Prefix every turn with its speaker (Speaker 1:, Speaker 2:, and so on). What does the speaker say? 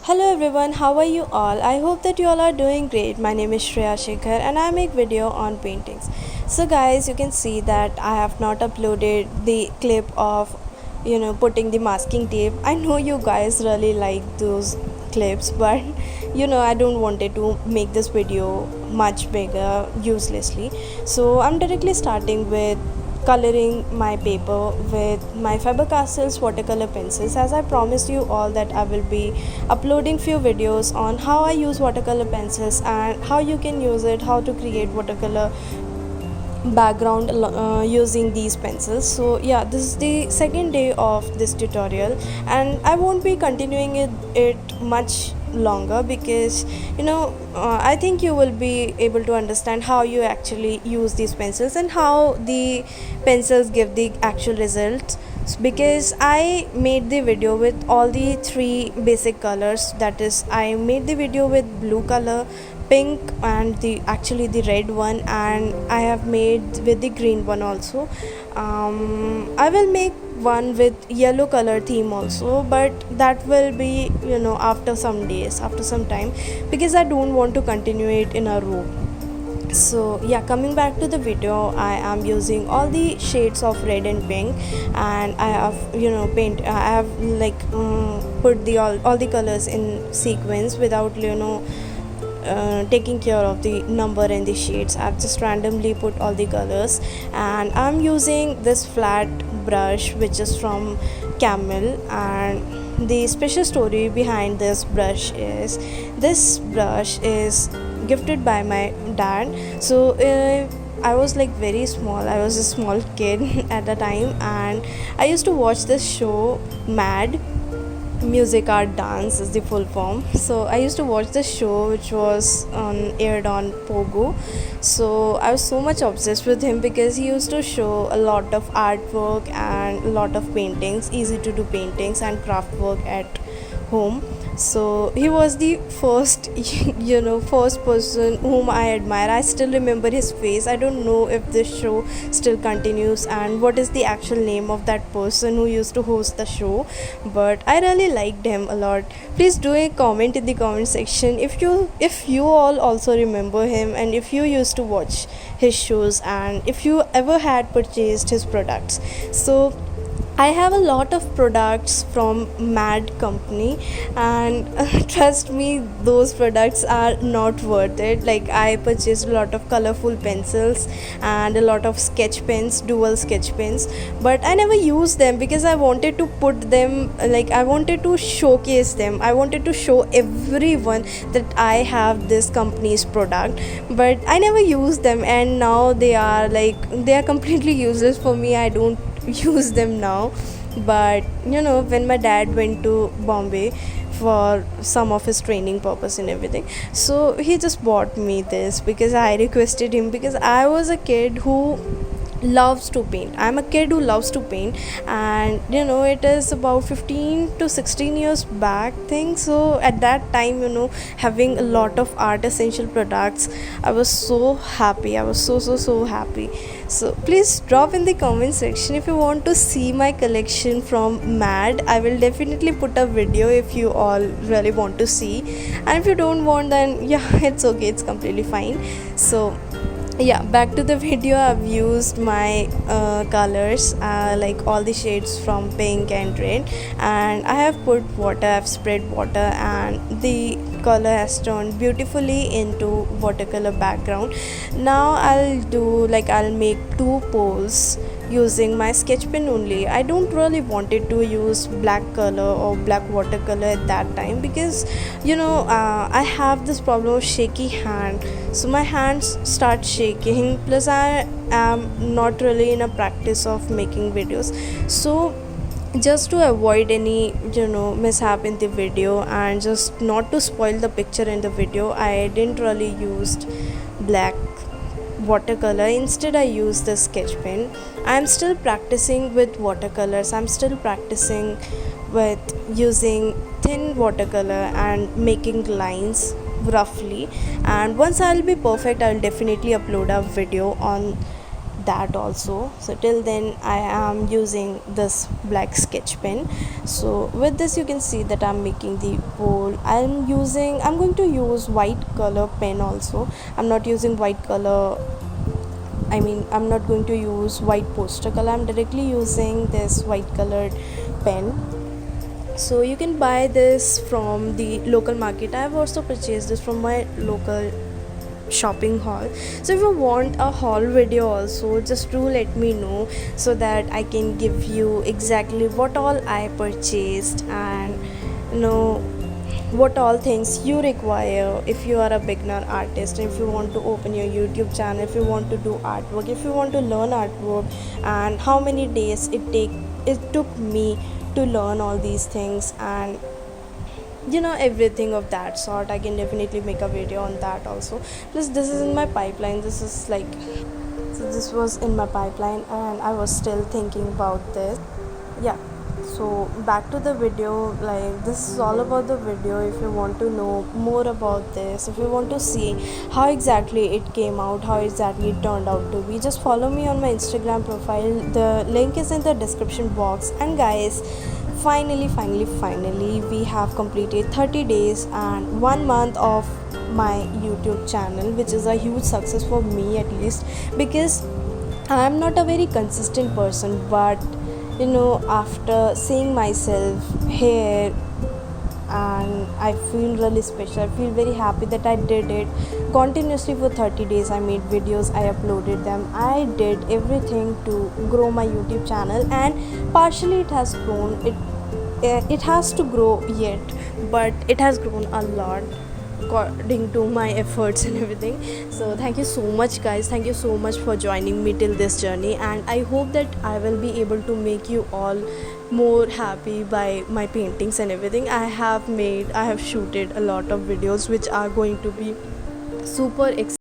Speaker 1: Hello everyone, how are you all? I hope that you all are doing great. My name is Shreya Shekhar and I make video on paintings. So guys, you can see that I have not uploaded the clip of putting the masking tape. I know you guys really like those clips, but I don't wanted to make this video much bigger uselessly. So I'm directly starting with coloring my paper with my Faber-Castell's watercolor pencils, as I promised you all that I will be uploading few videos on how I use watercolor pencils and how you can use it, how to create watercolor background using these pencils. So yeah, this is the second day of this tutorial and I won't be continuing it much longer because I think you will be able to understand how you actually use these pencils and how the pencils give the actual results, because I made the video with all the three basic colors. That is, I made the video with blue color, pink, and the red one, and I have made with the green one also. I will make one with yellow color theme also, but that will be after some days, after some time, because I don't want to continue it in a row. So yeah, coming back to the video, I am using all the shades of red and pink, and I have I have put the all the colors in sequence without taking care of the number and the shades. I've just randomly put all the colors, and I'm using this flat brush which is from Camel. And the special story behind this brush is gifted by my dad. So I was like very small, I was a small kid at the time, and I used to watch this show Mad. Music art dance is the full form. So I used to watch this show which was aired on Pogo. So I was so much obsessed with him because he used to show a lot of artwork and a lot of paintings, easy to do paintings and craft work at home. So he was the first first person whom I admire. I still remember his face. I don't know if this show still continues and what is the actual name of that person who used to host the show, but I really liked him a lot. Please do a comment in the comment section if you all also remember him, and if you used to watch his shows, and if you ever had purchased his products. So I have a lot of products from Mad Company, and trust me, those products are not worth it. Like, I purchased a lot of colorful pencils and a lot of sketch pens, dual sketch pens, but I never used them because I wanted to put them, like, I wanted to showcase them. I wanted to show everyone that I have this company's product, but I never used them, and now they are completely useless for me. I don't use them now. But when my dad went to Bombay for some of his training purpose and everything, so he just bought me this because I requested him, because I was a kid who loves to paint. I'm a kid who loves to paint, and it is about 15 to 16 years back thing. So at that time, having a lot of art essential products, I was so happy. I was so happy. So please drop in the comment section if you want to see my collection from Mad. I will definitely put a video if you all really want to see, and if you don't want, then yeah, it's okay, it's completely fine. So yeah, back to the video. I've used my colors, like all the shades from pink and red, and I have put water. I've sprayed water, and the color has turned beautifully into watercolor background. Now I'll make two poles using my sketch pen only. I don't really wanted to use black color or black watercolor at that time, because I have this problem of shaky hand, so my hands start shaking, plus I am not really in a practice of making videos. So just to avoid any mishap in the video, and just not to spoil the picture in the video, I didn't really used black watercolor. Instead, I use the sketch pen. I'm still practicing with watercolors. I'm still practicing with using thin watercolor and making lines roughly, and once I'll be perfect, I'll definitely upload a video on that also. So till then I am using this black sketch pen. So with this you can see that I'm making the bowl. I'm going to use white color pen also. I'm not using white color, I'm not going to use white poster color. I'm directly using this white colored pen. So you can buy this from the local market. I have also purchased this from my local shopping haul. So if you want a haul video also, just do let me know, so that I can give you exactly what all I purchased, and you know what all things you require if you are a beginner artist, if you want to open your YouTube channel, if you want to do artwork, if you want to learn artwork, and how many days it took me to learn all these things, and everything of that sort. I can definitely make a video on that also. Plus this is in my pipeline. This was in my pipeline and I was still thinking about this. Yeah, so back to the video. Like, this is all about the video. If you want to know more about this, if you want to see how exactly it came out, how exactly it turned out to be, just follow me on my Instagram profile. The link is in the description box. And guys, finally we have completed 30 days and 1 month of my YouTube channel, which is a huge success for me, at least, because I'm not a very consistent person. But after seeing myself here, and I feel really special. I feel very happy that I did it continuously for 30 days. I made videos, I uploaded them, I did everything to grow my YouTube channel, and partially it has grown. It has to grow yet, but it has grown a lot according to my efforts and everything. So thank you so much, guys. Thank you so much for joining me till this journey, and I hope that I will be able to make you all more happy by my paintings and everything. I have shooted a lot of videos which are going to be super